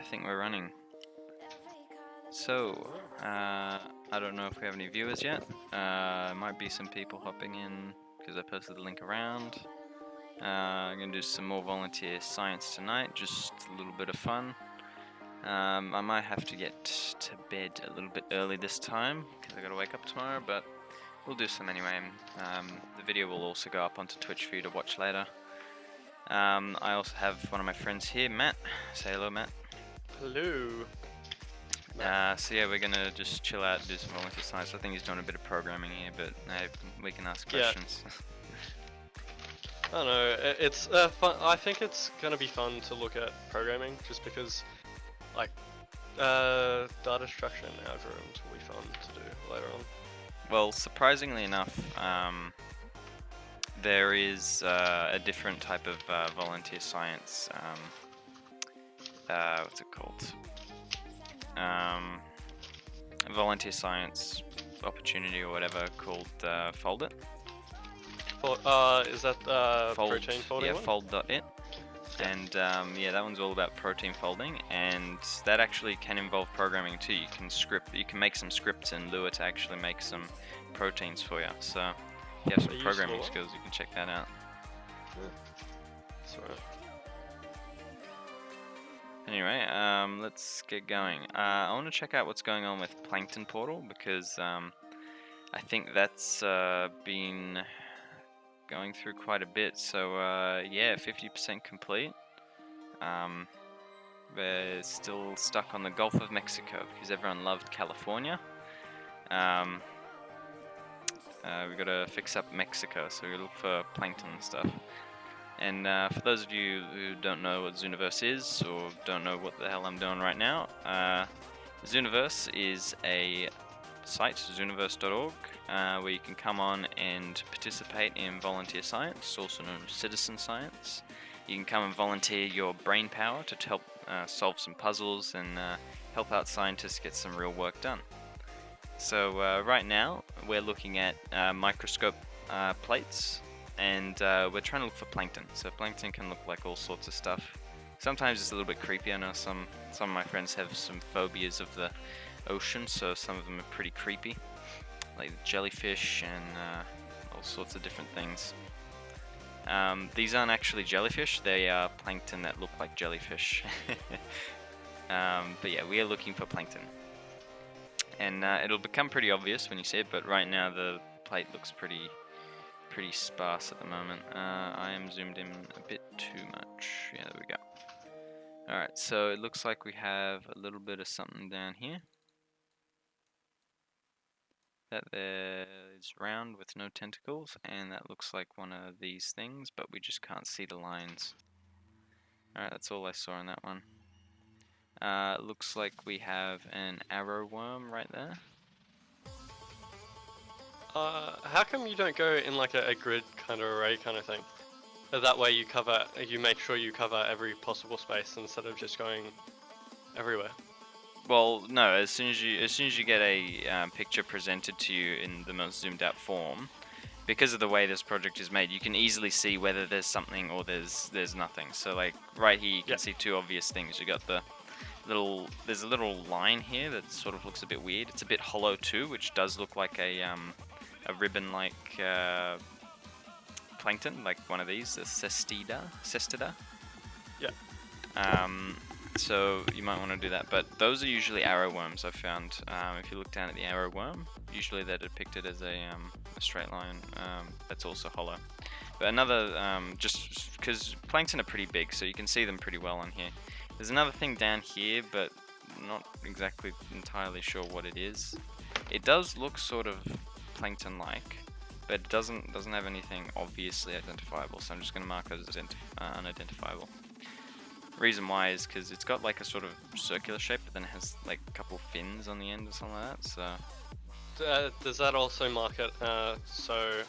think we're running. So, I don't know if we have any viewers yet. Might be some people hopping in because I posted the link around. I'm going to do some more volunteer science tonight, just a little bit of fun. I might have to get to bed a little bit early this time because I got to wake up tomorrow, but we'll do some anyway. The video will also go up onto Twitch for you to watch later. I also have one of my friends here, Matt. Say hello, Matt. Hello. So yeah, we're gonna just chill out and do some volunteer science. I think he's doing a bit of programming here, but we can ask questions. I don't know, it's fun. I think it's gonna be fun to look at programming, just because, like, data structure and algorithms will be fun to do later on. Well, surprisingly enough, there is a different type of volunteer science. What's it called? Volunteer science opportunity or whatever called Fold It. Is that protein folding? Yeah, fold.it. And yeah, that one's all about protein folding, and that actually can involve programming too. You can make some scripts in Lua to actually make some proteins for you. So if you have some programming skills, you can check that out. Sorry. Anyway, let's get going. I want to check out what's going on with Plankton Portal, because I think that's been going through quite a bit. So yeah, 50% complete. We're still stuck on the Gulf of Mexico because everyone loved California. We've got to fix up Mexico, so we look for plankton and stuff. And for those of you who don't know what Zooniverse is, or don't know what the hell I'm doing right now, Zooniverse is a site, zooniverse.org, where you can come on and participate in volunteer science, also known as citizen science. You can come and volunteer your brain power to help solve some puzzles and help out scientists get some real work done. So right now we're looking at microscope plates, and we're trying to look for plankton. So plankton can look like all sorts of stuff. Sometimes it's a little bit creepy. I know some of my friends have some phobias of the ocean, so some of them are pretty creepy, like jellyfish and all sorts of different things. These aren't actually jellyfish, they are plankton that look like jellyfish. But yeah, we are looking for plankton. And it'll become pretty obvious when you see it, but right now the plate looks pretty sparse at the moment. I am zoomed in a bit too much. Yeah, there we go. Alright, so it looks like we have a little bit of something down here. That there is round with no tentacles, and that looks like one of these things, but we just can't see the lines. Alright, that's all I saw in that one. It looks like we have an arrow worm right there. How come you don't go in like a grid kind of array kind of thing? That way you make sure you cover every possible space instead of just going everywhere. Well, no. As soon as you get a picture presented to you in the most zoomed out form, because of the way this project is made, you can easily see whether there's something or there's nothing. So like right here, you can see two obvious things. You got there's a little line here that sort of looks a bit weird. It's a bit hollow too, which does look like a ribbon-like plankton, like one of these, a cestida. Yeah. So you might want to do that, but those are usually arrow worms. I've found. If you look down at the arrow worm, usually they're depicted as a straight line that's also hollow. But another, just because plankton are pretty big, so you can see them pretty well on here. There's another thing down here, but not exactly entirely sure what it is. It does look sort of plankton-like, but it doesn't have anything obviously identifiable, so I'm just going to mark it as unidentifiable. Reason why is because it's got like a sort of circular shape, but then it has like a couple fins on the end or something like that, so... Does that also mark it so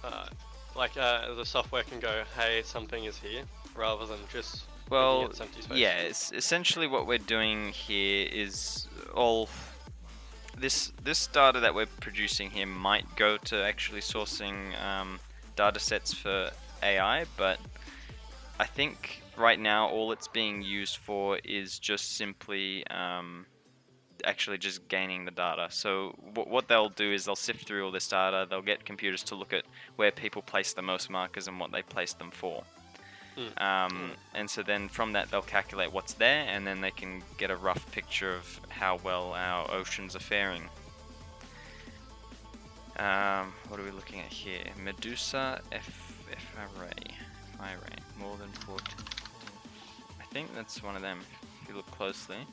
the software can go, hey, something is here, rather than just it's empty space? Yeah, essentially what we're doing here is all... This data that we're producing here might go to actually sourcing data sets for AI, but I think right now all it's being used for is just simply actually just gaining the data. So what they'll do is they'll sift through all this data, they'll get computers to look at where people place the most markers and what they place them for. And so then from that they'll calculate what's there, and then they can get a rough picture of how well our oceans are faring. What are we looking at here? Medusa FRA, more than 14. I think that's one of them if you look closely.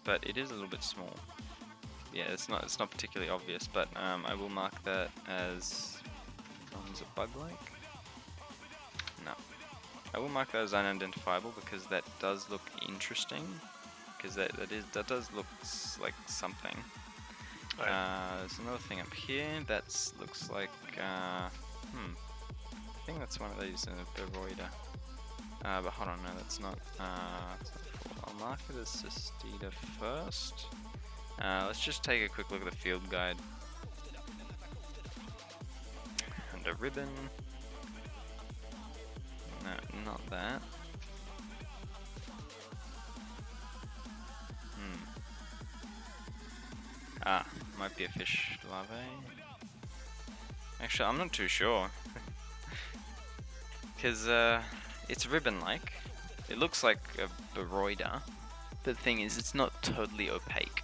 But it is a little bit small. Yeah, it's not particularly obvious, but I will mark that as is it bug-like? No. I will mark that as unidentifiable because that does look interesting. Because that does look like something. Right. There's another thing up here that looks like I think that's one of these Baroida. But hold on, no, that's not. I'll mark it as Cestida first. Let's just take a quick look at the field guide. And a ribbon. No, not that. Might be a fish larvae. Actually, I'm not too sure. Because it's ribbon-like. It looks like a Baroida. But the thing is, it's not totally opaque.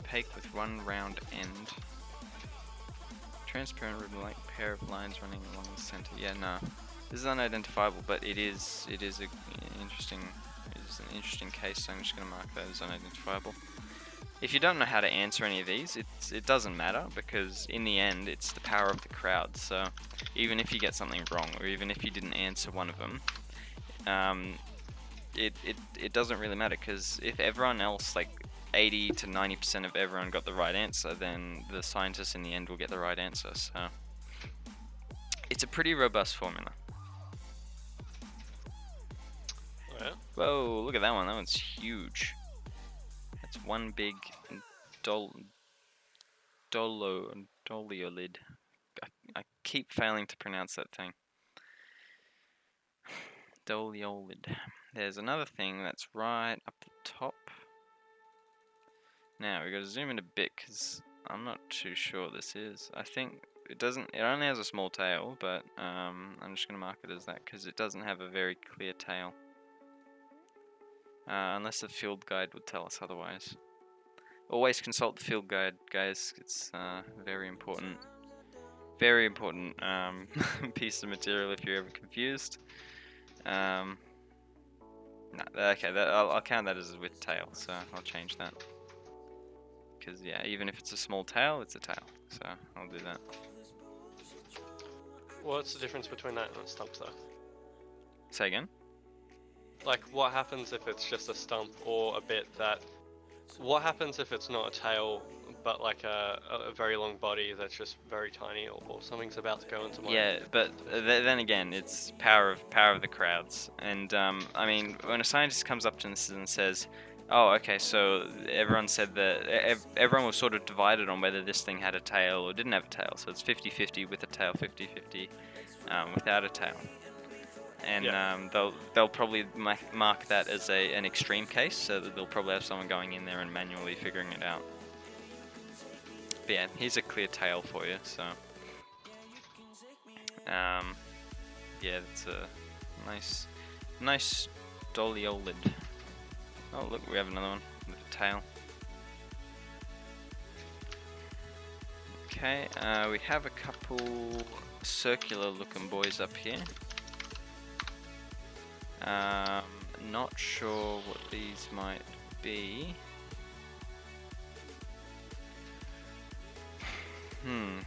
Opaque with one round end. Transparent ribbon-like pair of lines running along the center. Yeah, no. This is unidentifiable, but it is an interesting case, so I'm just going to mark that as unidentifiable. If you don't know how to answer any of these, it doesn't matter, because in the end it's the power of the crowd. So even if you get something wrong, or even if you didn't answer one of them, it doesn't really matter, because if everyone else, like 80 to 90% of everyone got the right answer, then the scientists in the end will get the right answer. So it's a pretty robust formula. Oh, yeah? Whoa, look at that one. That one's huge. That's one big doliolid. I keep failing to pronounce that thing. Doliolid. There's another thing that's right up the top. Now we got to zoom in a bit because I'm not too sure this is. I think it doesn't. It only has a small tail, but I'm just gonna mark it as that because it doesn't have a very clear tail. Unless the field guide would tell us otherwise. Always consult the field guide, guys. It's very important. Very important piece of material if you're ever confused. No, okay, I'll count that as with tail, so I'll change that. Because yeah, even if it's a small tail, it's a tail. So I'll do that. What's the difference between that and a stump, though? Say again? Like, what happens if it's just a stump or a bit that... What happens if it's not a tail, but like a very long body that's just very tiny, or something's about to go into my... Yeah, but then again, it's power of the crowds. And I mean, when a scientist comes up to us and says, "Oh, okay, so everyone said that everyone was sort of divided on whether this thing had a tail or didn't have a tail. So it's 50-50 with a tail, 50-50 without a tail." And yeah. They'll probably mark that as an extreme case, so that they'll probably have someone going in there and manually figuring it out. But yeah, here's a clear tail for you. So yeah, that's a nice doliolid. Oh look, we have another one with a tail. Okay, we have a couple circular looking boys up here. Not sure what these might be. I'm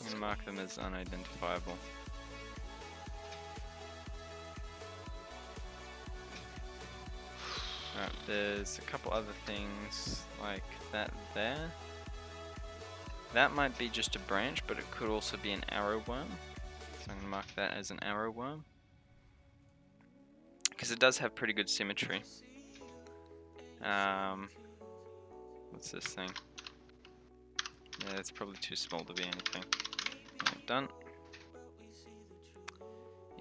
gonna mark them as unidentifiable. Alright, there's a couple other things like that there. That might be just a branch, but it could also be an arrowworm. So I'm going to mark that as an arrowworm. Because it does have pretty good symmetry. What's this thing? Yeah, it's probably too small to be anything. Right, done.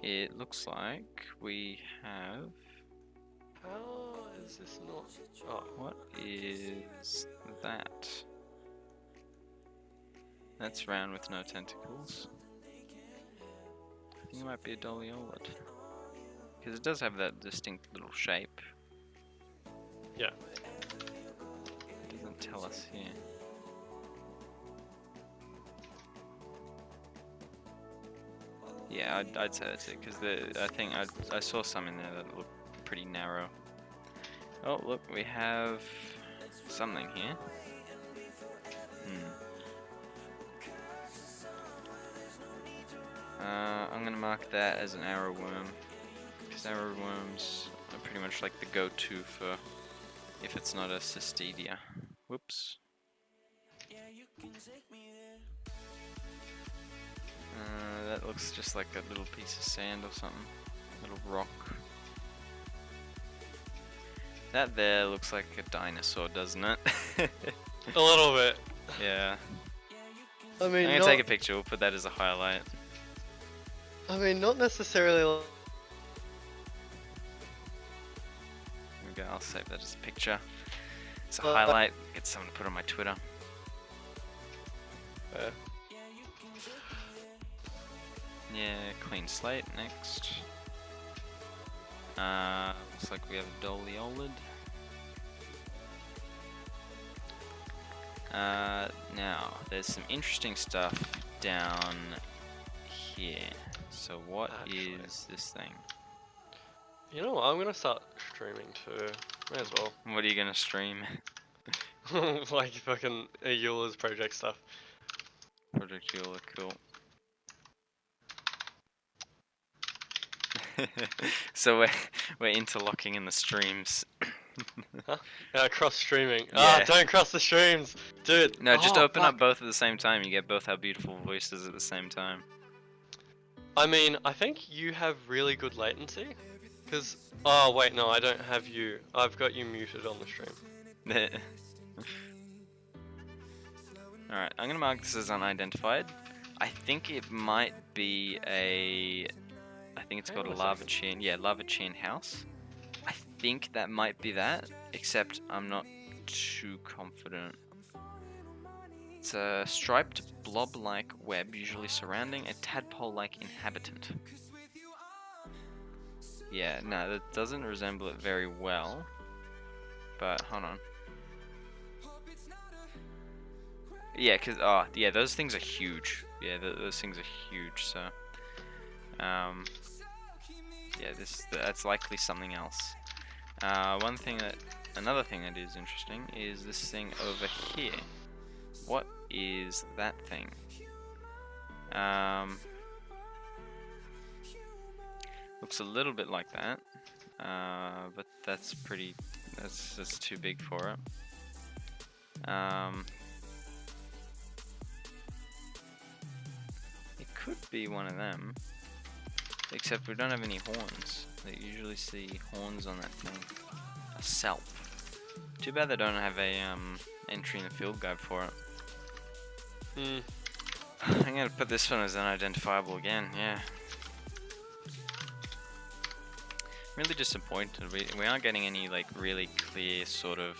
It looks like we have... How is this not? Oh, What is that? That's round with no tentacles. I think it might be a doliolid. Because it does have that distinct little shape. yeah. It doesn't tell us here. Yeah, I'd say that's it, because I think I saw some in there that looked pretty narrow. Oh, look, we have something here. I'm gonna mark that as an arrow worm, because arrow worms are pretty much like the go-to for if it's not a cystidia. Whoops. That looks just like a little piece of sand or something. Little rock. That there looks like a dinosaur, doesn't it? A little bit. Yeah. I mean, I'm gonna take a picture, we'll put that as a highlight. I mean, not necessarily. There we go, I'll save that as a picture. It's a highlight, get someone to put on my Twitter. Yeah, clean slate, next. Looks like we have a doliolid. Now, there's some interesting stuff down here. So what is this thing? You know what? I'm gonna start streaming too. May as well. What are you gonna stream? Like fucking Eula's project stuff. Project Eula, cool. So we're interlocking in the streams. Huh? Yeah, cross streaming. Yeah. Ah, don't cross the streams, dude. No, just open fuck. up both at the same time. You get both our beautiful voices at the same time. I mean, I think you have really good latency. Cause, oh wait, no, I don't have you. I've got you muted on the stream. Alright, I'm gonna mark this as unidentified. I think it might be a... I think it's called a lava chain. Yeah, lava chain house. I think that might be that, except I'm not too confident. It's a striped blob-like web, usually surrounding a tadpole-like inhabitant. Yeah, no, that doesn't resemble it very well. But, hold on. Yeah, cause, oh, yeah, those things are huge. Yeah, those things are huge, so... yeah, that's likely something else. Another thing that is interesting is this thing over here. What is that thing? Looks a little bit like that, but that's too big for it. It could be one of them, except we don't have any horns. They usually see horns on that thing. A salp. Too bad they don't have a entry in the field guide for it. I'm gonna put this one as unidentifiable again. Yeah. Really disappointed. We aren't getting any like really clear sort of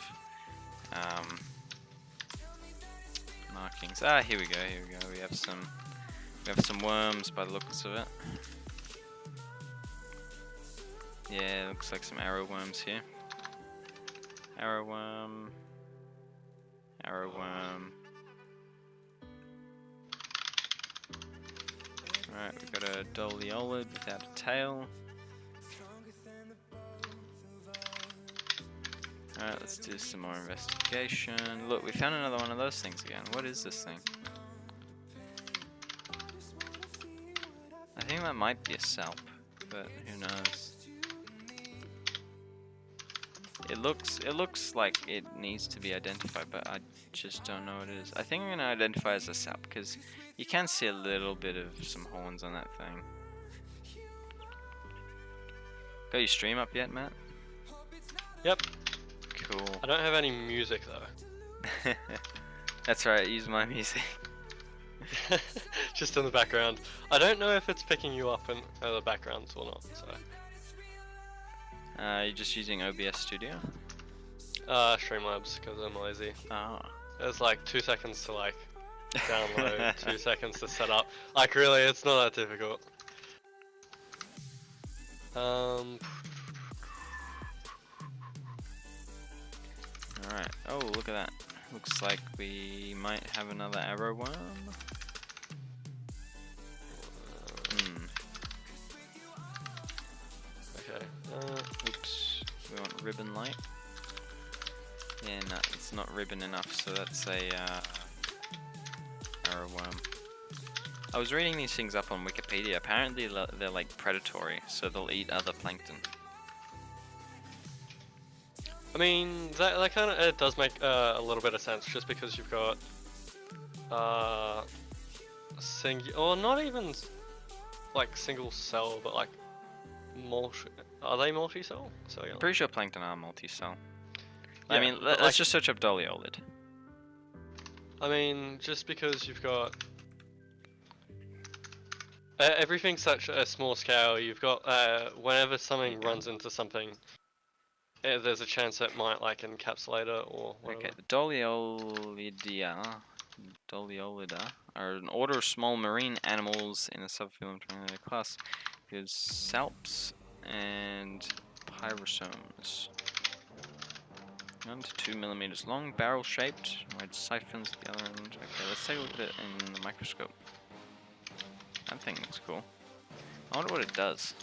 markings. Ah, here we go. We have some worms by the looks of it. Yeah, looks like some arrow worms here. Arrow worm. Alright, we've got a doliolid without a tail. Alright, let's do some more investigation. Look, we found another one of those things again. What is this thing? I think that might be a salp, but who knows? It looks like it needs to be identified, but I just don't know what it is. I think I'm gonna identify as a salp because you can see a little bit of some horns on that thing. Got your stream up yet, Matt? Yep. Cool. I don't have any music though. That's right, use my music. Just in the background. I don't know if it's picking you up in the backgrounds or not. So. You're just using OBS Studio? Streamlabs, because I'm lazy. Oh. There's like 2 seconds to like download, 2 seconds to set up. Like really, it's not that difficult. Alright, oh look at that. Looks like we might have another arrow worm. Okay. Oops, we want ribbon light. Yeah, no, it's not ribbon enough, so that's a arrow worm. I was reading these things up on Wikipedia. Apparently they're like predatory, so they'll eat other plankton. I mean, that kind of it does make a little bit of sense, just because you've got or not even like single cell, but like are they multi-cell? So yeah. Pretty sure plankton are multi-cell. Yeah, I mean, let's just search up Doliolid. I mean, just because you've got everything's such a small scale, you've got whenever something runs into something, there's a chance it might like encapsulate it or whatever. Okay, the Doliolida are an order of small marine animals in a subphylum class. There's salps and pyrosomes. 1 to 2 millimeters long, barrel-shaped, wide siphons at the other end. Okay, let's take a look at it in the microscope. That thing looks cool. I wonder what it does.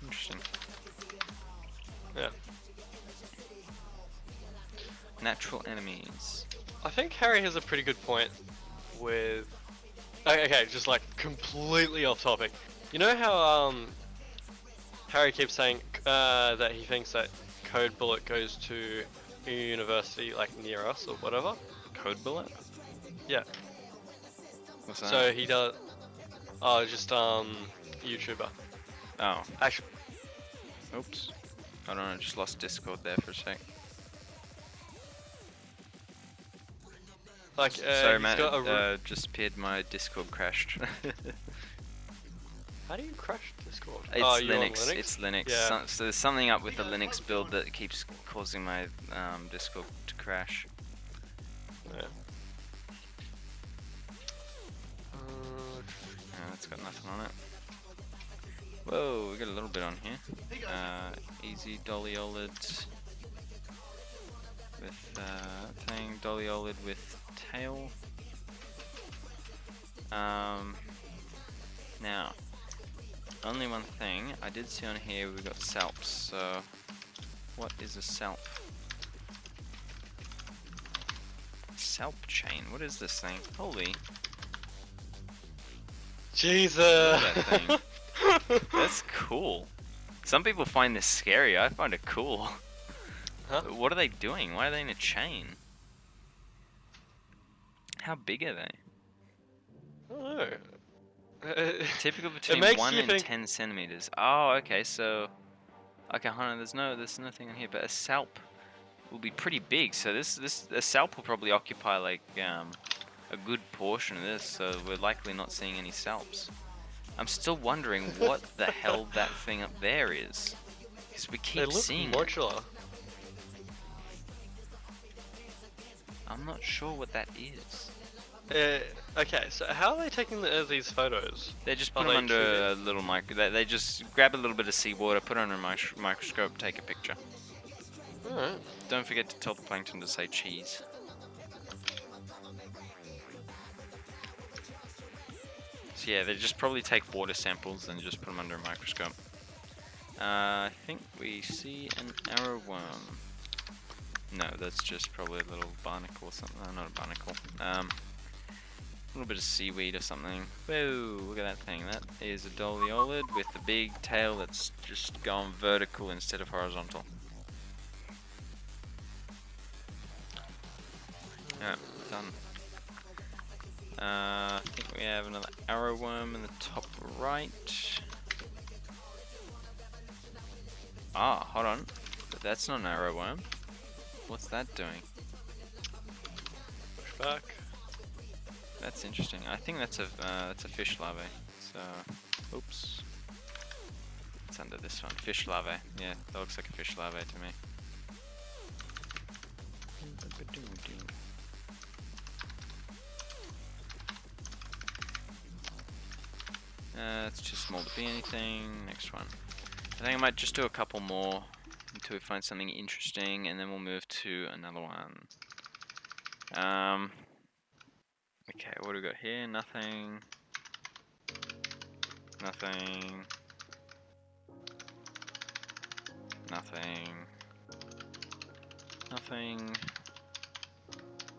Interesting. Yeah. Natural enemies. I think Harry has a pretty good point with... Okay, just like completely off topic. You know how Harry keeps saying that he thinks that Code Bullet goes to a university like near us or whatever? Code Bullet? Yeah. What's that? So he does... Oh, just YouTuber. Oh. Actually... Oops. I don't know, I just lost Discord there for a sec. Like, sorry, he's Matt, got just appeared my Discord crashed. How do you crash Discord? It's oh, you're Linux. on Linux. It's Linux. Yeah. So there's something up with the Linux build that keeps causing my Discord to crash. Yeah. It's got nothing on it. Whoa, we got a little bit on here. Easy Doliolid with thing. Doliolid with tail. Now, only one thing I did see on here. We got salps. So, what is a salp? Salp chain. What is this thing? Holy. Jesus. Look at that thing. That's cool. Some people find this scary. I find it cool. Huh? What are they doing? Why are they in a chain? How big are they? I don't know. Typical between makes 1 you and think- 10 centimeters. Oh, okay. So, okay, hold on. There's nothing on here. But a salp will be pretty big. So a salp will probably occupy like a good portion of this. So we're likely not seeing any salps. I'm still wondering what the hell that thing up there is, because we They keep look seeing it. modular. I'm not sure what that is. Okay, so how are they taking these photos? They just Are put them they under a little they just grab a little bit of seawater, put it under a microscope, take a picture. Alright. Don't forget to tell the plankton to say cheese. So yeah, they just probably take water samples and just put them under a microscope. I think we see an arrowworm. No, that's just probably a little barnacle or something. No, not a barnacle. A little bit of seaweed or something. Whoa, look at that thing. That is a Doliolid with a big tail that's just gone vertical instead of horizontal. Yeah, done. I think we have another arrowworm in the top right. Ah, hold on. But that's not an arrowworm. What's that doing? Push back. That's interesting. I think that's a fish larvae. So, oops. It's under this one. Fish larvae. Yeah, that looks like a fish larvae to me. It's too small to be anything. Next one. I think I might just do a couple more until we find something interesting, and then we'll move to another one. Okay, what do we got here? Nothing. Nothing. Nothing. Nothing.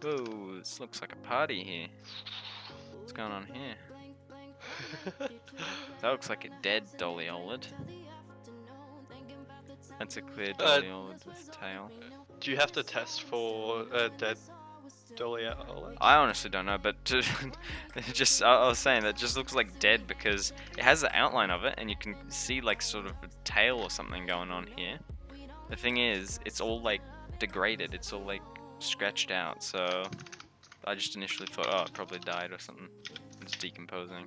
Whoa, this looks like a party here. What's going on here? That looks like a dead Doliolid. That's a clear Doliolid with tail. Do you have to test for a dead Doliolid? I honestly don't know, but I was saying that just looks like dead because it has the outline of it, and you can see like sort of a tail or something going on here. The thing is, it's all like degraded. It's all like scratched out. So I just initially thought, oh, it probably died or something. It's decomposing.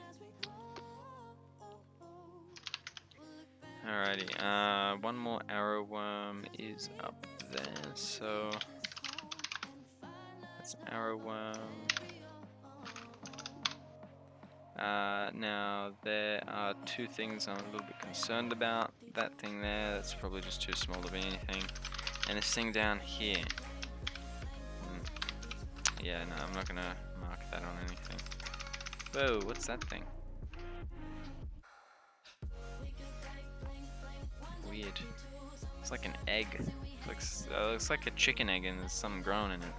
Alrighty, one more arrow worm is up there, so that's an arrow worm. Now there are two things I'm a little bit concerned about. That thing there, that's probably just too small to be anything. And this thing down here. Yeah, no, I'm not gonna mark that on anything. Whoa, what's that thing? Weird. It's like an egg. Looks like a chicken egg and there's something growing in it.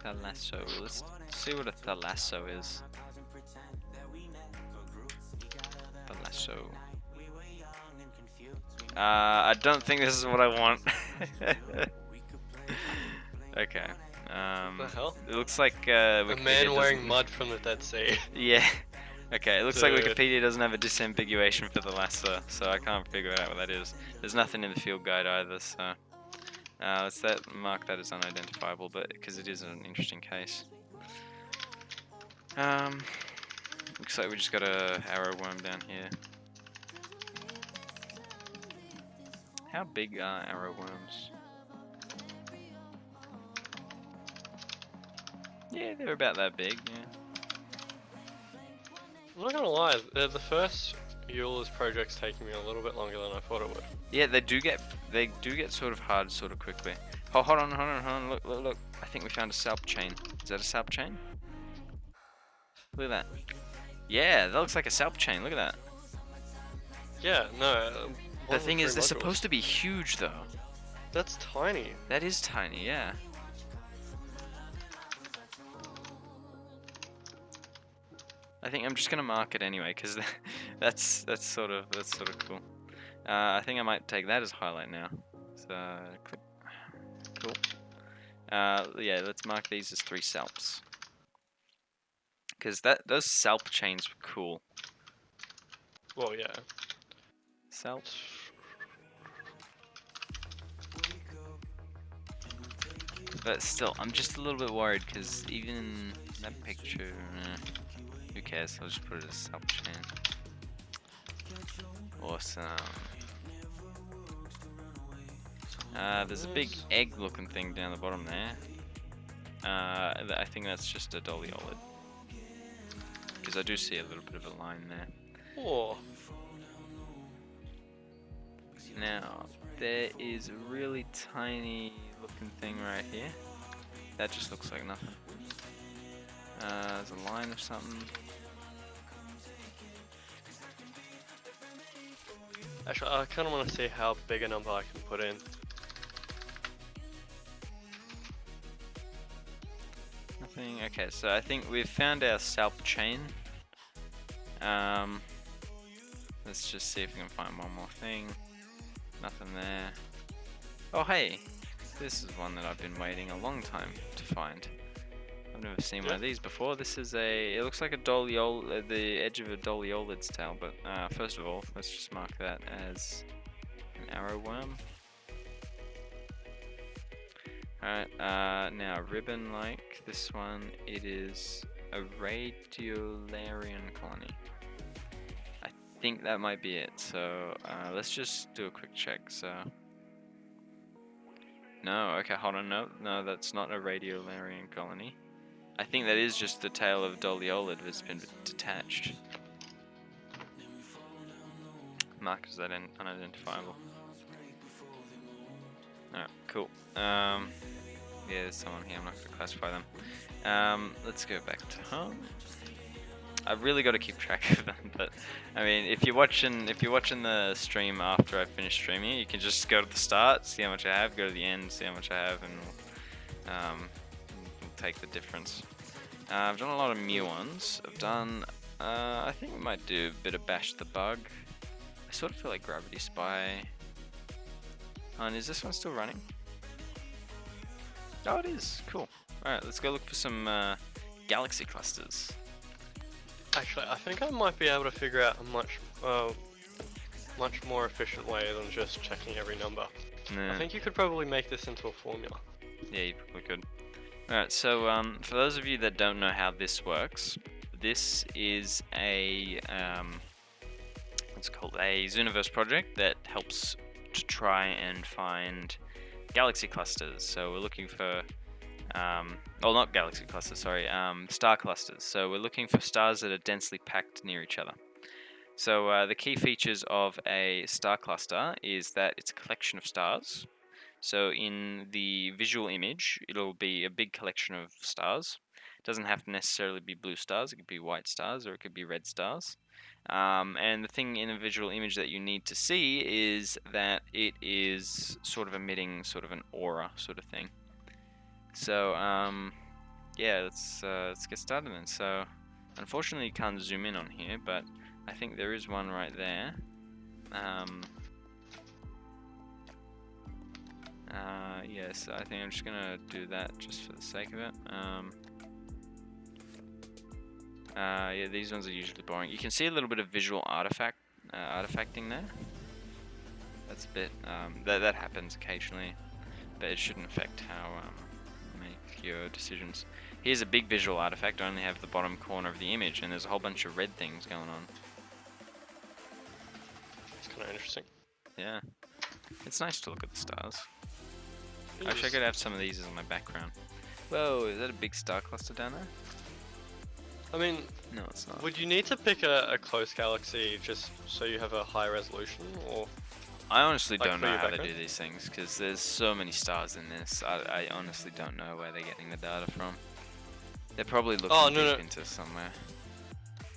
Thalasso. Let's see what a thalasso is. Thalasso. I don't think this is what I want. Okay. What the hell? It looks like a man wearing mud from the Dead Sea. Yeah. Okay, it looks like Wikipedia doesn't have a disambiguation for the lasso, so I can't figure out what that is. There's nothing in the field guide either, so let's mark that as unidentifiable, but because it is an interesting case. Looks like we just got a arrow worm down here. How big are arrow worms? Yeah, they're about that big, yeah. I'm not gonna lie, the first Eulers project's taking me a little bit longer than I thought it would. Yeah, they do get sort of hard sort of quickly. Oh, hold on, look. I think we found a salp chain. Is that a salp chain? Look at that. Yeah, that looks like a salp chain, look at that. Yeah, no. The thing is, they're supposed to be huge though. That's tiny. That is tiny, yeah. I think I'm just gonna mark it anyway, because that's sort of cool. I think I might take that as highlight now. So click. Cool. Yeah, let's mark these as 3 salps. Because those salp chains were cool. Well, yeah. Salp. But still, I'm just a little bit worried because even that picture, who cares? I'll just put it as salp chain. Awesome. There's a big egg-looking thing down the bottom there. I think that's just a Doliolid. Because I do see a little bit of a line there. Oh. Now, there is a really tiny looking thing right here. That just looks like nothing. There's a line of something. Actually, I kind of want to see how big a number I can put in. Nothing. Okay, so I think we've found our salp chain. Let's just see if we can find one more thing. Nothing there. Oh hey, this is one that I've been waiting a long time to find. I've never seen one of these before. This is it looks like a doliol, the edge of a doliolid's tail, but first of all, let's just mark that as an arrow worm. Alright, now ribbon like this one, it is a radiolarian colony. I think that might be it, so let's just do a quick check. So no, okay, hold on, no, that's not a radiolarian colony. I think that is just the tail of doliolid that's been detached. Marked as unidentifiable. Alright, cool. Yeah, there's someone here, I'm not going to classify them. Let's go back to home. I've really got to keep track of them, but I mean, if you're watching the stream after I finish streaming, you can just go to the start, see how much I have, go to the end, see how much I have, and we'll take the difference. I've done a lot of muons. I've done, I think we might do a bit of bash the bug. I sort of feel like gravity spy. Oh, and is this one still running? Oh, it is. Cool. Alright, let's go look for some galaxy clusters. Actually, I think I might be able to figure out a much more efficient way than just checking every number. Nah. I think you could probably make this into a formula. Yeah, you probably could. Alright, so for those of you that don't know how this works, this is a what's called a Zooniverse project that helps to try and find galaxy clusters. So we're looking for well, not galaxy clusters, sorry, star clusters. So we're looking for stars that are densely packed near each other. So the key features of a star cluster is that it's a collection of stars. So in the visual image, it'll be a big collection of stars. It doesn't have to necessarily be blue stars, it could be white stars or it could be red stars. And the thing in a visual image that you need to see is that it is sort of emitting sort of an aura sort of thing. So yeah, let's get started then. So unfortunately you can't zoom in on here, but I think there is one right there. Yes, I think I'm just gonna do that just for the sake of it. Yeah, these ones are usually boring. You can see a little bit of visual artifacting there. That's a bit that happens occasionally, but it shouldn't affect how you make your decisions. Here's a big visual artifact. I only have the bottom corner of the image, and there's a whole bunch of red things going on. It's kind of interesting. Yeah, it's nice to look at the stars. I wish I could have some of these as my background. Whoa, is that a big star cluster down there? I mean, no, it's not. Would you need to pick a close galaxy just so you have a high resolution, or? I honestly like don't know how to do these things because there's so many stars in this. I honestly don't know where they're getting the data from. They're probably looking deep into somewhere.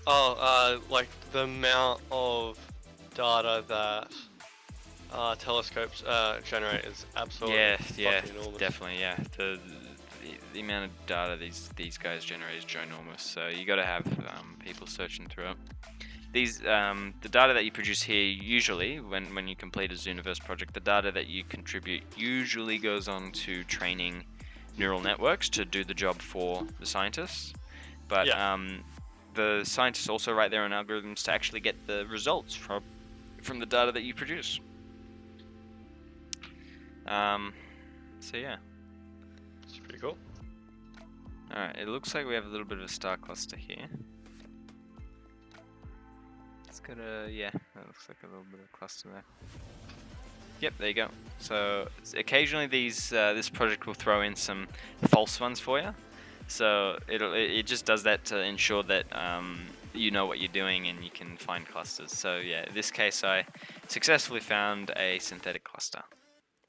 Oh, like the amount of data that telescopes generate is absolutely fucking enormous. Definitely, yeah. The amount of data these guys generate is ginormous. So you got to have people searching through it. These the data that you produce here usually when you complete a Zooniverse project, the data that you contribute usually goes on to training neural networks to do the job for the scientists. But the scientists also write their own algorithms to actually get the results from the data that you produce. So yeah. It's pretty cool. Alright, it looks like we have a little bit of a star cluster here. It's got yeah, that looks like a little bit of a cluster there. Yep, there you go. So occasionally this project will throw in some false ones for you. So it just does that to ensure that you know what you're doing and you can find clusters. So yeah, in this case I successfully found a synthetic cluster.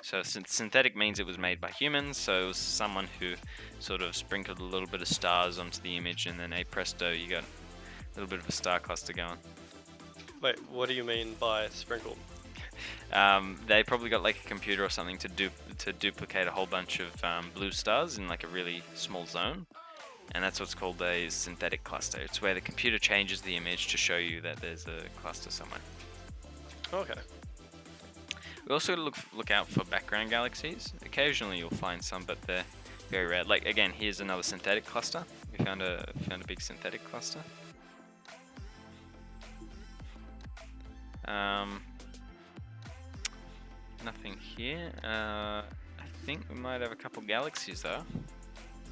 So synthetic means it was made by humans, so it was someone who sort of sprinkled a little bit of stars onto the image, and then presto, you got a little bit of a star cluster going. Wait, what do you mean by sprinkled? They probably got like a computer or something to duplicate a whole bunch of blue stars in like a really small zone, and that's what's called a synthetic cluster. It's where the computer changes the image to show you that there's a cluster somewhere. Okay. We also look out for background galaxies. Occasionally you'll find some, but they're Very rare. Like again, here's another synthetic cluster. We found a big synthetic cluster. Nothing here. I think we might have a couple galaxies though.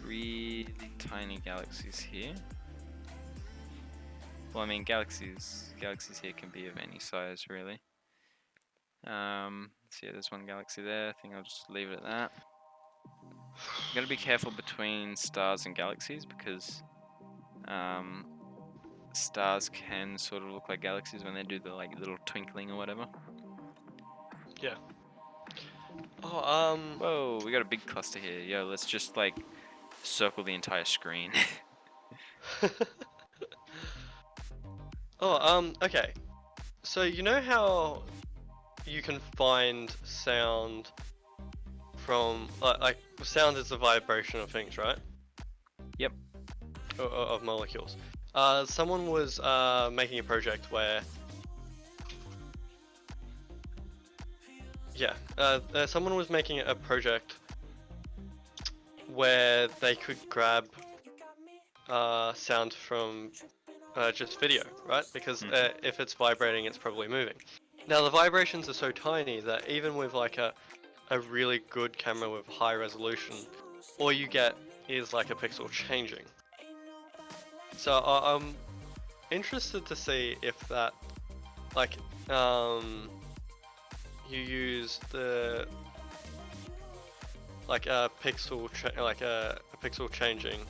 Really tiny galaxies here. Well, I mean galaxies here can be of any size really. So yeah, there's one galaxy there. I think I'll just leave it at that. You gotta be careful between stars and galaxies because stars can sort of look like galaxies when they do the like little twinkling or whatever. Yeah. Oh, Whoa, we got a big cluster here. Yo, let's just like circle the entire screen. Oh, okay. So you know how you can find sound from like sound is the vibration of things, right? Yep. Of molecules. Someone was making a project where someone was making a project where they could grab sound from just video, right? Because if it's vibrating, it's probably moving. Now the vibrations are so tiny that even with like a really good camera with high resolution, all you get is like a pixel changing. So I'm interested to see if that, like, you use the like a pixel pixel changing,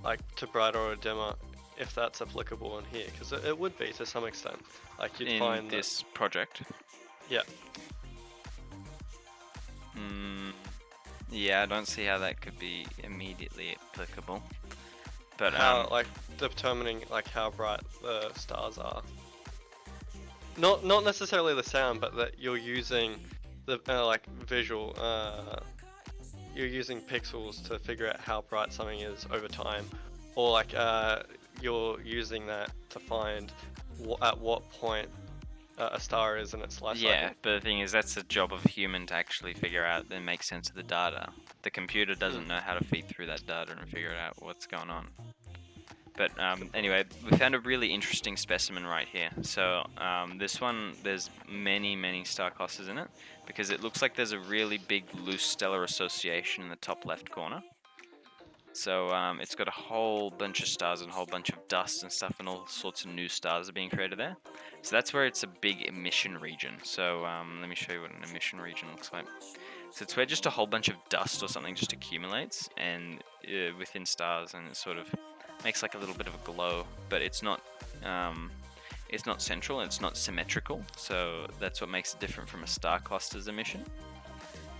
like to brighter or dimmer, if that's applicable in here, because it would be to some extent. Like you'd In find this project. Yeah. Yeah, I don't see how that could be immediately applicable. But how like determining like how bright the stars are. Not necessarily the sound, but that you're using the like visual. You're using pixels to figure out how bright something is over time, or like you're using that to find at what point a star is in its life cycle. yeah, but the thing is, that's a job of a human to actually figure out and make sense of the data. The computer doesn't know how to feed through that data and figure out what's going on. But anyway, we found a really interesting specimen right here. So this one, there's many star clusters in it because it looks like there's a really big loose stellar association in the top left corner. So it's got a whole bunch of stars and a whole bunch of dust and stuff, and all sorts of new stars are being created there. So that's where it's a big emission region. So let me show you what an emission region looks like. So it's where just a whole bunch of dust or something just accumulates and within stars, and it sort of makes like a little bit of a glow, but it's not central, it's not symmetrical, so that's what makes it different from a star cluster's emission.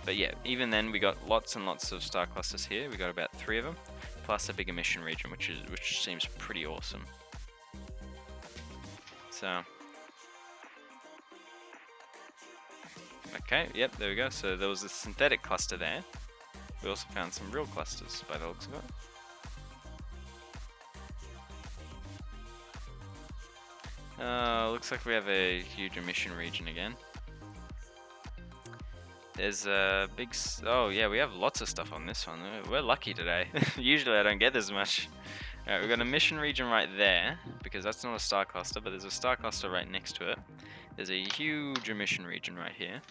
But yeah, even then we got lots and lots of star clusters here. We got about 3 of them, plus a big emission region, which seems pretty awesome. So okay, yep, there we go. So there was a synthetic cluster there. We also found some real clusters by the looks of it. Looks like we have a huge emission region again. There's a big... oh yeah, we have lots of stuff on this one. We're lucky today. Usually I don't get this much. Alright, we've got an emission region right there, because that's not a star cluster, but there's a star cluster right next to it. There's a huge emission region right here.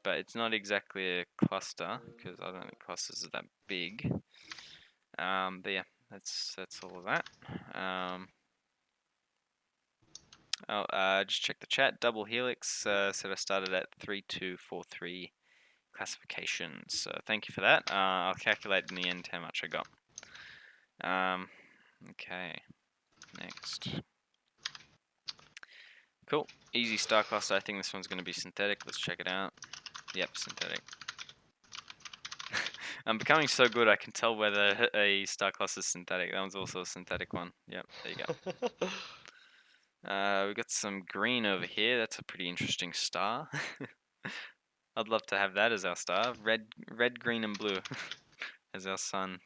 But it's not exactly a cluster, because I don't think clusters are that big. But yeah, that's all of that. Just check the chat. Double Helix said I started at 3243 classifications. So thank you for that. I'll calculate in the end how much I got. Okay, next. Cool. Easy star cluster. I think this one's going to be synthetic. Let's check it out. Yep, synthetic. I'm becoming so good I can tell whether a star cluster is synthetic. That one's also a synthetic one. Yep, there you go. We got some green over here. That's a pretty interesting star. I'd love to have that as our star. Red, green, and blue as our sun.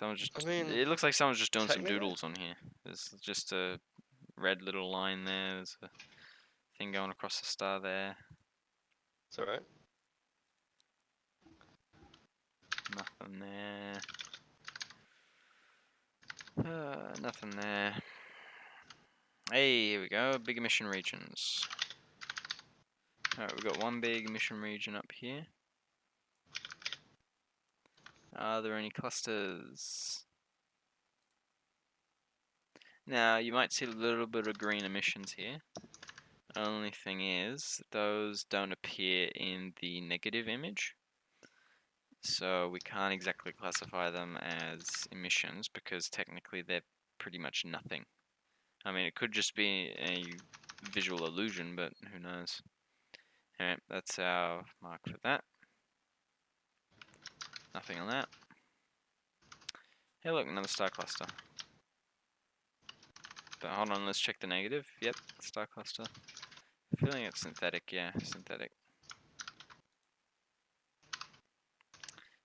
It looks like someone's just doing some doodles on here. There's just a red little line there. There's a thing going across the star there. It's alright. Nothing there. Nothing there. Hey, here we go. Big emission regions. Alright, we've got one big emission region up here. Are there any clusters? Now, you might see a little bit of green emissions here. Only thing is, those don't appear in the negative image. So we can't exactly classify them as emissions because technically they're pretty much nothing. I mean, it could just be a visual illusion, but who knows. Alright, that's our mark for that. Nothing on that. Hey look, another star cluster. But hold on, let's check the negative. Yep, star cluster. Feeling it's synthetic, yeah, synthetic.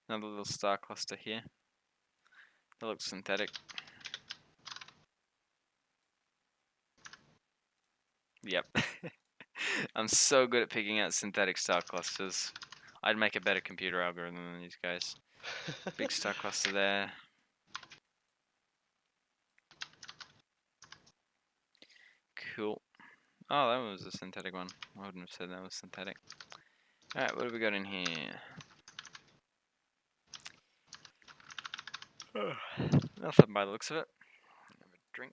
Another little star cluster here. That looks synthetic. Yep. I'm so good at picking out synthetic star clusters. I'd make a better computer algorithm than these guys. Big star cluster there. Cool. Oh, that was a synthetic one. I wouldn't have said that was synthetic. Alright, what have we got in here? Nothing by the looks of it. Have a drink.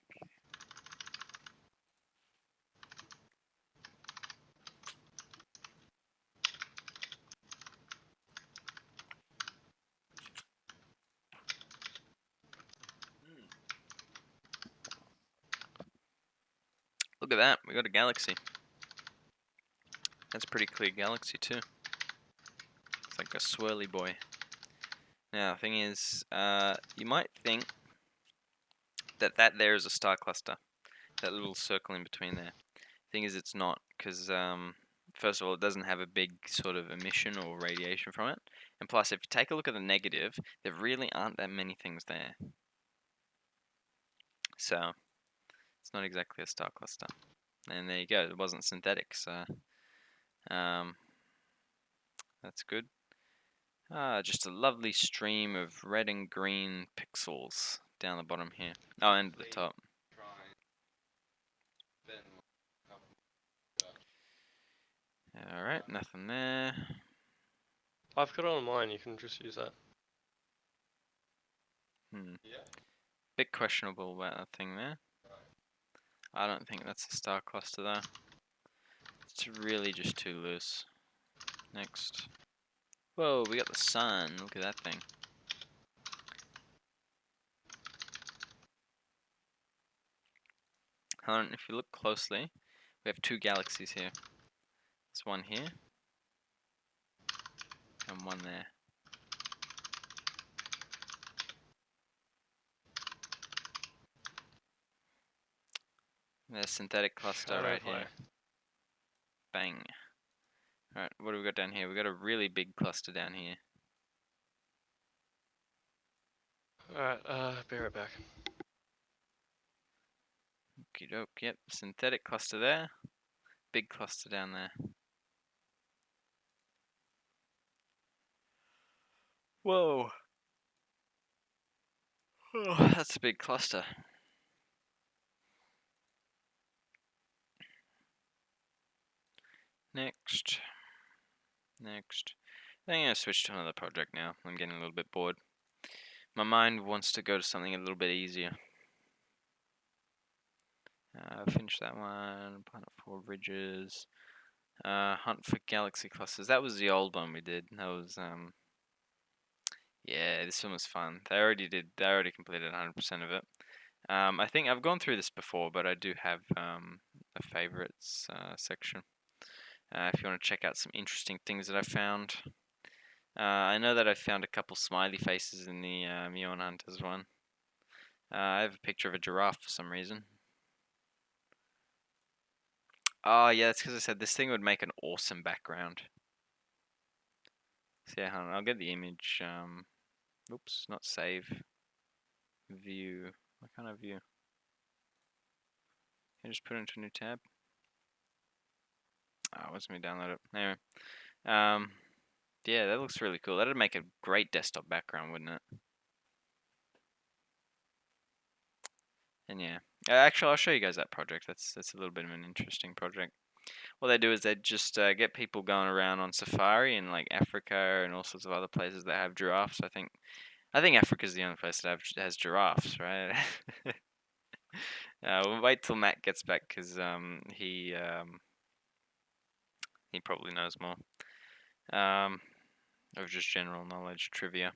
Look at that, we got a galaxy. That's a pretty clear galaxy too. It's like a swirly boy. Now, the thing is, you might think that there is a star cluster. That little circle in between there. Thing is, it's not, because first of all, it doesn't have a big sort of emission or radiation from it. And plus, if you take a look at the negative, there really aren't that many things there. So, it's not exactly a star cluster. And there you go, it wasn't synthetic, so that's good. Just a lovely stream of red and green pixels down the bottom here. Oh, and at the top. Alright, nothing there. I've got it on mine, you can just use that. Bit questionable about that thing there. I don't think that's a star cluster though. It's really just too loose. Next. Whoa, we got the sun. Look at that thing. Hold on, if you look closely, we have two galaxies here. There's one here. And one there. There's synthetic cluster right here. Bang. Alright, what do we got down here? We got a really big cluster down here. Alright, be right back. Okie doke, yep, synthetic cluster there. Big cluster down there. Whoa. Oh, that's a big cluster. Next. Next. I think I'm going to switch to another project now. I'm getting a little bit bored. My mind wants to go to something a little bit easier. Finish that one. Planet 4 Ridges. Hunt for Galaxy Clusters. That was the old one we did. That was, yeah, this one was fun. They already completed 100% of it. I think I've gone through this before, but I do have a favorites section. If you want to check out some interesting things that I found. I know that I found a couple smiley faces in the Muon Hunters one. I have a picture of a giraffe for some reason. Oh yeah, that's because I said this thing would make an awesome background. So yeah, hold on, I'll get the image. Oops, not save. View. What kind of view? Can I just put it into a new tab? Oh, it wants me to download it. Anyway. Yeah, that looks really cool. That'd make a great desktop background, wouldn't it? And yeah, actually, I'll show you guys that project. That's a little bit of an interesting project. What they do is they just get people going around on safari in like Africa and all sorts of other places that have giraffes. I think Africa's the only place that has giraffes, right? We'll wait till Matt gets back because he probably knows more of just general knowledge trivia.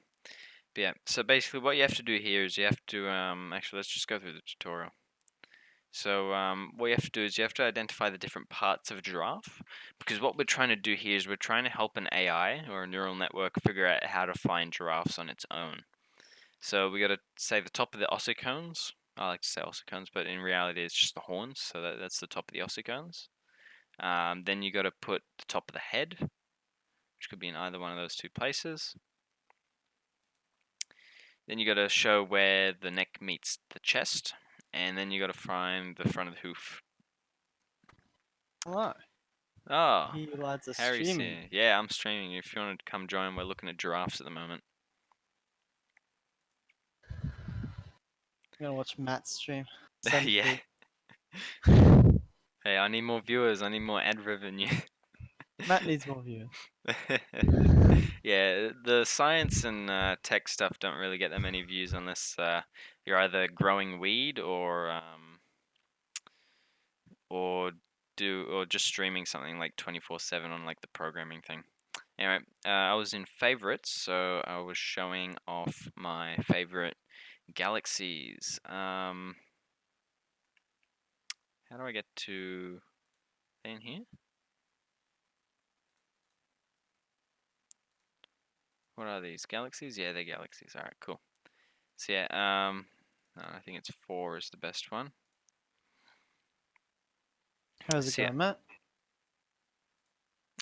But yeah, so basically what you have to do here is you have to actually let's just go through the tutorial. So what you have to do is you have to identify the different parts of a giraffe, because what we're trying to do here is we're trying to help an AI or a neural network figure out how to find giraffes on its own. So we got to say the top of the ossicones. I like to say ossicones, but in reality it's just the horns. So that's the top of the ossicones. Then you got to put the top of the head, which could be in either one of those two places. Then you got to show where the neck meets the chest, and then you got to find the front of the hoof. Hello. Oh, He lads are Harry's streaming. here. Yeah, I'm streaming. If you want to come join, we're looking at giraffes at the moment. I'm gonna watch Matt's stream. Send Yeah. feed. Hey, I need more viewers. I need more ad revenue. Matt needs more viewers. Yeah, the science and tech stuff don't really get that many views unless you're either growing weed or just streaming something like 24/7 on like the programming thing. Anyway, I was in favorites, so I was showing off my favorite galaxies. How do I get to in here? What are these? Galaxies? Yeah, they're galaxies. Alright, cool. So yeah, I think it's 4 is the best one. How's it So, yeah. going, Matt?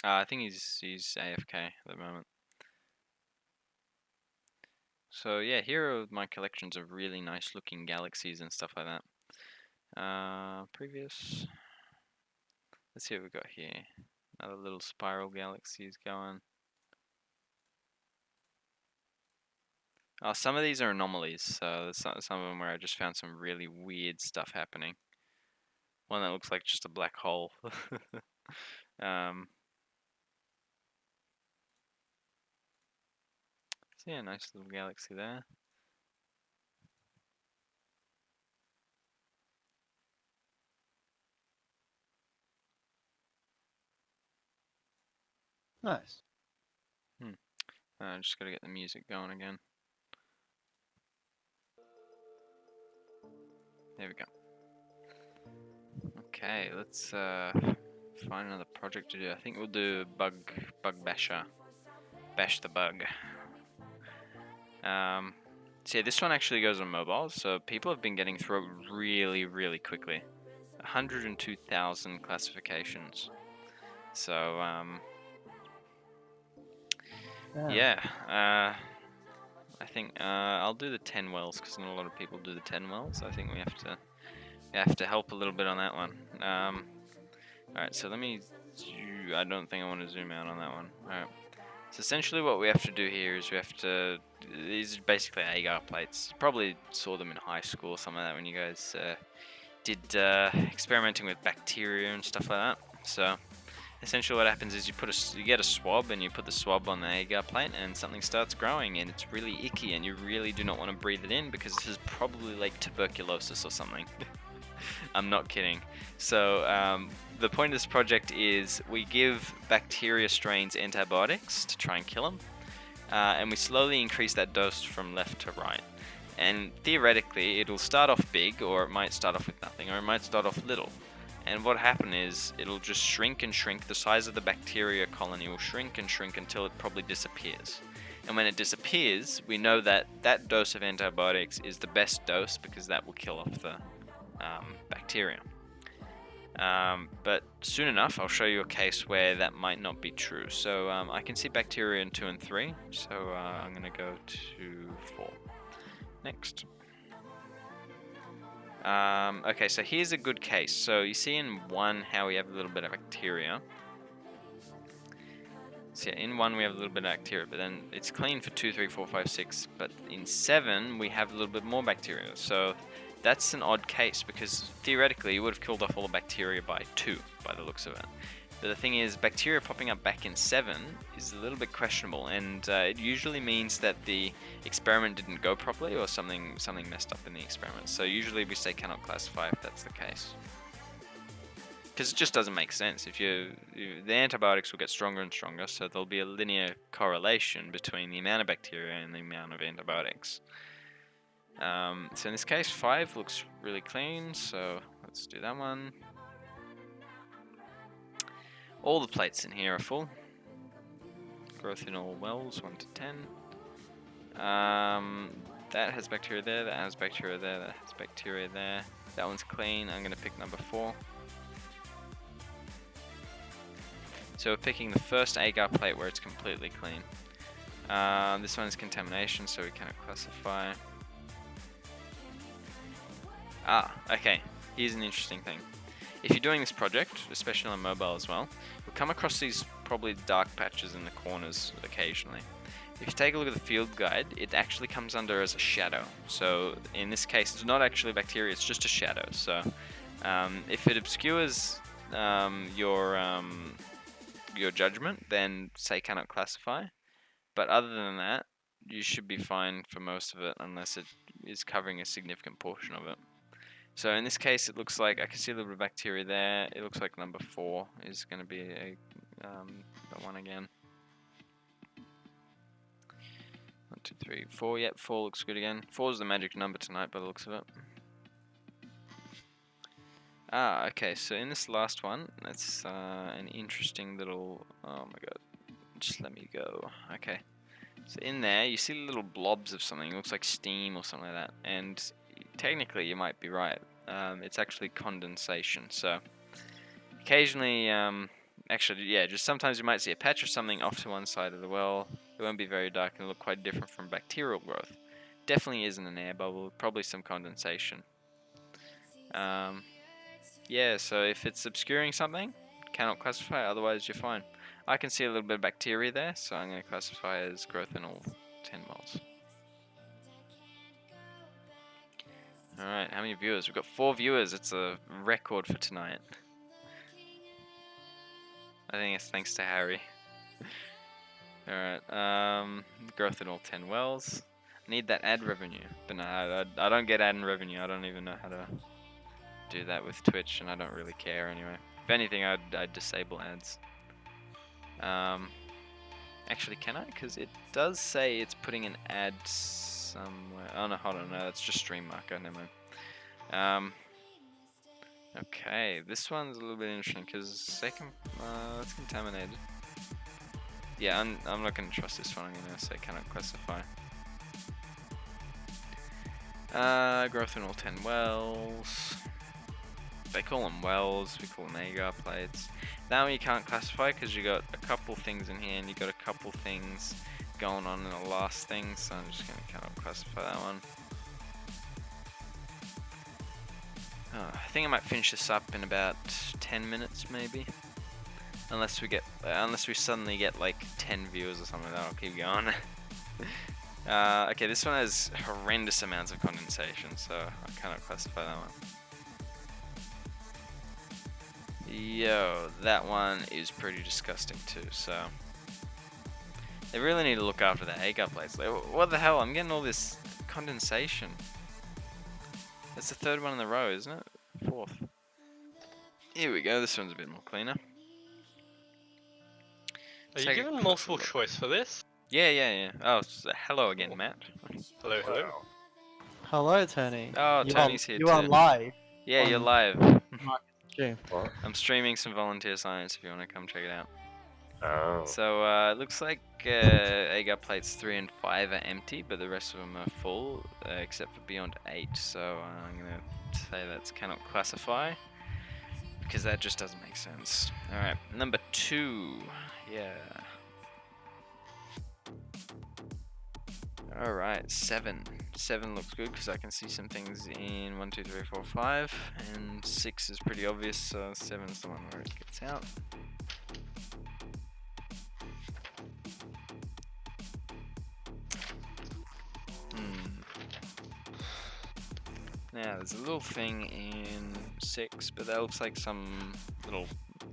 I think he's AFK at the moment. So yeah, here are my collections of really nice looking galaxies and stuff like that. Previous. Let's see what we've got here. Another little spiral galaxies going. Oh, some of these are anomalies. So there's some of them where I just found some really weird stuff happening. One that looks like just a black hole. So yeah, nice little galaxy there. Nice. Just gotta get the music going again. There we go. Okay, let's find another project to do. I think we'll do bug basher. Bash the bug. So yeah, this one actually goes on mobile, so people have been getting through it really quickly. 102,000 classifications. So yeah, I think I'll do the 10 wells because not a lot of people do the 10 wells. I think we have to help a little bit on that one. Alright, so let me. I don't think I want to zoom out on that one. Alright. So essentially what we have to do here is we have to. These are basically agar plates. You probably saw them in high school or something like that when you guys did experimenting with bacteria and stuff like that. So essentially what happens is you get a swab and you put the swab on the agar plate and something starts growing and it's really icky and you really do not want to breathe it in because this is probably like tuberculosis or something. I'm not kidding. So the point of this project is we give bacteria strains antibiotics to try and kill them, and we slowly increase that dose from left to right. And theoretically, it'll start off big, or it might start off with nothing, or it might start off little. And what happens is it'll just shrink and shrink. The size of the bacteria colony will shrink and shrink until it probably disappears. And when it disappears, we know that that dose of antibiotics is the best dose because that will kill off the bacteria. But soon enough, I'll show you a case where that might not be true. So I can see bacteria in 2 and 3, so I'm going to go to 4. Next. Okay, so here's a good case. So you see in 1 how we have a little bit of bacteria. So yeah, in 1 we have a little bit of bacteria, but then it's clean for 2, 3, 4, 5, 6. But in 7 we have a little bit more bacteria. So that's an odd case because theoretically you would have killed off all the bacteria by 2, by the looks of it. But the thing is, bacteria popping up back in 7 is a little bit questionable, and it usually means that the experiment didn't go properly or something messed up in the experiment. So usually we say cannot classify if that's the case. Because it just doesn't make sense. If the antibiotics will get stronger and stronger, so there'll be a linear correlation between the amount of bacteria and the amount of antibiotics. So in this case, 5 looks really clean, so let's do that one. All the plates in here are full. Growth in all wells, 1 to 10. That has bacteria there, that has bacteria there, that has bacteria there. That one's clean. I'm going to pick number 4. So we're picking the first agar plate where it's completely clean. This one is contamination, so we cannot classify. Okay. Here's an interesting thing. If you're doing this project, especially on mobile as well, you'll come across these probably dark patches in the corners occasionally. If you take a look at the field guide, it actually comes under as a shadow. So in this case, it's not actually bacteria, it's just a shadow. So if it obscures your judgment, then say cannot classify. But other than that, you should be fine for most of it unless it is covering a significant portion of it. So in this case, it looks like I can see a little bit of bacteria there. It looks like number 4 is going to be the one again. 1, 2, 3, 4. Yep, 4 looks good again. 4 is the magic number tonight by the looks of it. Okay, so in this last one, that's an interesting little... Oh my god, just let me go. Okay, so in there, you see little blobs of something. It looks like steam or something like that. And technically, you might be right. It's actually condensation. So occasionally, actually, yeah, just sometimes you might see a patch of something off to one side of the well. It won't be very dark and look quite different from bacterial growth. Definitely isn't an air bubble, probably some condensation. Yeah, so if it's obscuring something, cannot classify, otherwise you're fine. I can see a little bit of bacteria there, so I'm going to classify as growth in all 10 moles. Alright, how many viewers? We've got 4 viewers, it's a record for tonight. I think it's thanks to Harry. Alright, growth in all 10 wells. Need that ad revenue, but no, I don't get ad revenue, I don't even know how to do that with Twitch, and I don't really care anyway. If anything, I'd disable ads. Actually, can I? Because it does say it's putting an ad somewhere. Oh no, hold on, no, that's just stream marker, never mind. Okay, this one's a little bit interesting because it's contaminated. Yeah, I'm not going to trust this one. I'm going to say cannot classify. Growth in all 10 wells. They call them wells, we call them agar plates. That one you can't classify because you got a couple things in here and you got a couple things going on in the last thing, so I'm just going to cannot classify that one. I think I might finish this up in about 10 minutes maybe. Unless we suddenly get like 10 viewers or something, then I'll keep going. Okay, this one has horrendous amounts of condensation, so I cannot classify that one. Yo, that one is pretty disgusting too, so... They really need to look after the agar plates. Like, what the hell? I'm getting all this condensation. That's the 3rd one in a row, isn't it? 4th. Here we go, this one's a bit more cleaner. Are you given multiple choice for this? Yeah. Oh, so hello again, Matt. Hello. Hello, Tony. Oh, Tony's here You too. are live. Yeah, you're on live. Stream. What? I'm streaming some volunteer science if you want to come check it out. Oh. So, it looks like agar plates 3 and 5 are empty, but the rest of them are full, except for beyond 8. So, I'm going to say that's cannot classify, because that just doesn't make sense. Alright, number 2. Yeah. Alright, 7. 7 looks good because I can see some things in 1, 2, 3, 4, 5, and 6 is pretty obvious, so 7 is the one where it gets out. Now there's a little thing in 6, but that looks like some little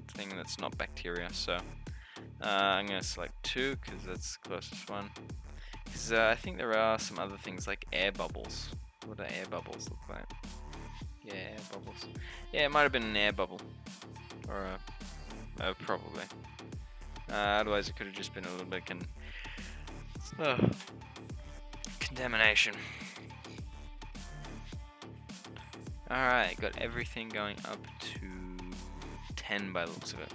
thing that's not bacteria, so I'm going to select 2 because that's the closest one. Because I think there are some other things like air bubbles. What do air bubbles look like? Yeah, air bubbles. Yeah, it might have been an air bubble. Or probably. Otherwise it could have just been a little bit contamination. Alright, got everything going up to 10 by the looks of it.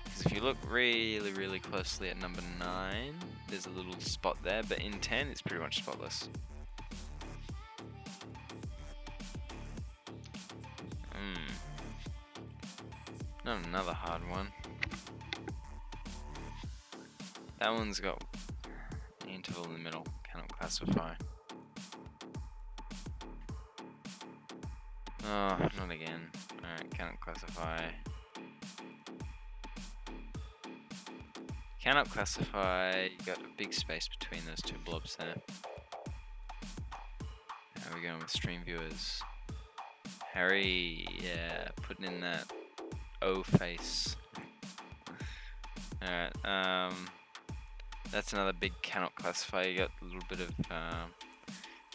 Because if you look really, really closely at number 9, there's a little spot there, but in 10 it's pretty much spotless. Not another hard one. That one's got an interval in the middle, cannot classify. Oh, not again. Alright, cannot classify. Cannot classify, you got a big space between those two blobs there. How are we going with stream viewers? Harry, yeah, putting in that O face. Alright, that's another big cannot classify. You got a little bit of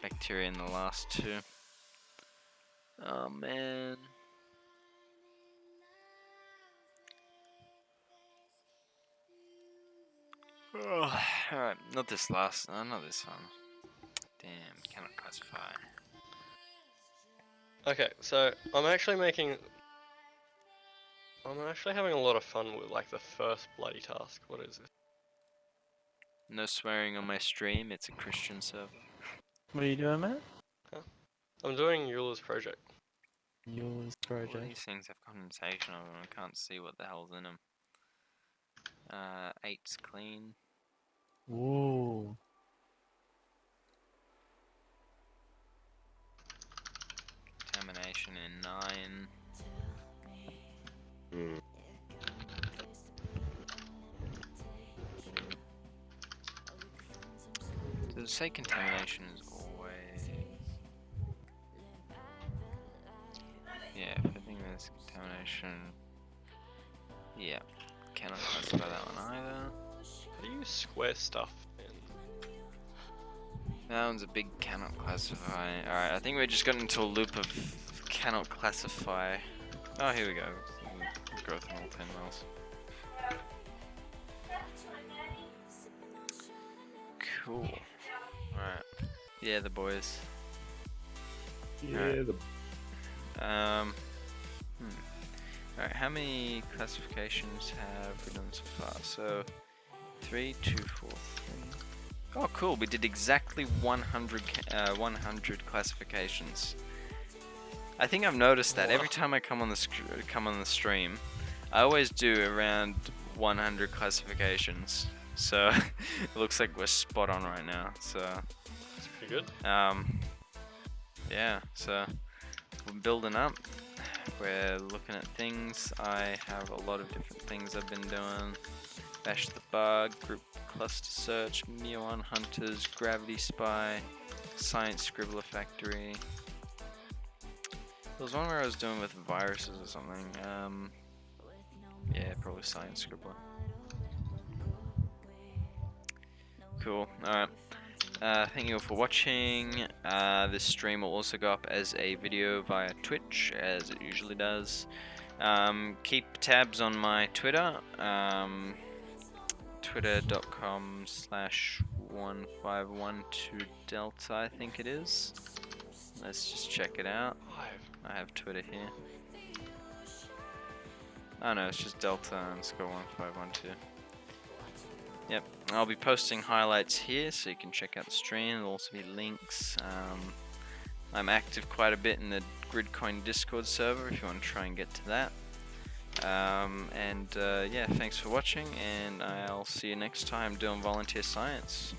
bacteria in the last two. Oh man. Oh, alright, not this last, not this one. Damn, cannot classify. Okay, so I'm actually having a lot of fun with like the first bloody task. What is this? No swearing on my stream, it's a Christian server. What are you doing, man? I'm doing Euler's project. Yours All project. these things have condensation on them, I can't see what the hell's in them. 8's clean. Ooh. Contamination in 9. Does it say contamination is always... Yeah, if I think there's contamination... Yeah, cannot classify that one either. How do you square stuff in? That one's a big cannot classify. Alright, I think we just got into a loop of cannot classify. Oh, here we go. Growth in all 10 miles. Cool. Alright. Yeah, the boys. Yeah, Alright, how many classifications have we done so far? So, 3, 2, 4, 3. Oh, cool. We did exactly 100 classifications. I think I've noticed that every time I come on the stream, I always do around 100 classifications. So it looks like we're spot on right now. So That's pretty good. yeah. So we're building up. We're looking at things. I have a lot of different things I've been doing. Bash the bug, group cluster search, Muon hunters, gravity spy, science scribbler factory. There was one where I was doing with viruses or something. Yeah, probably science scribbler. Cool. Alright. Thank you all for watching. This stream will also go up as a video via Twitch, as it usually does. Keep tabs on my Twitter. Twitter.com/1512Delta, I think it is. Let's just check it out. I have Twitter here. Oh no, it's just Delta_1512. Yep, I'll be posting highlights here so you can check out the stream. There'll also be links. I'm active quite a bit in the Gridcoin Discord server if you want to try and get to that. Yeah, thanks for watching, and I'll see you next time doing volunteer science.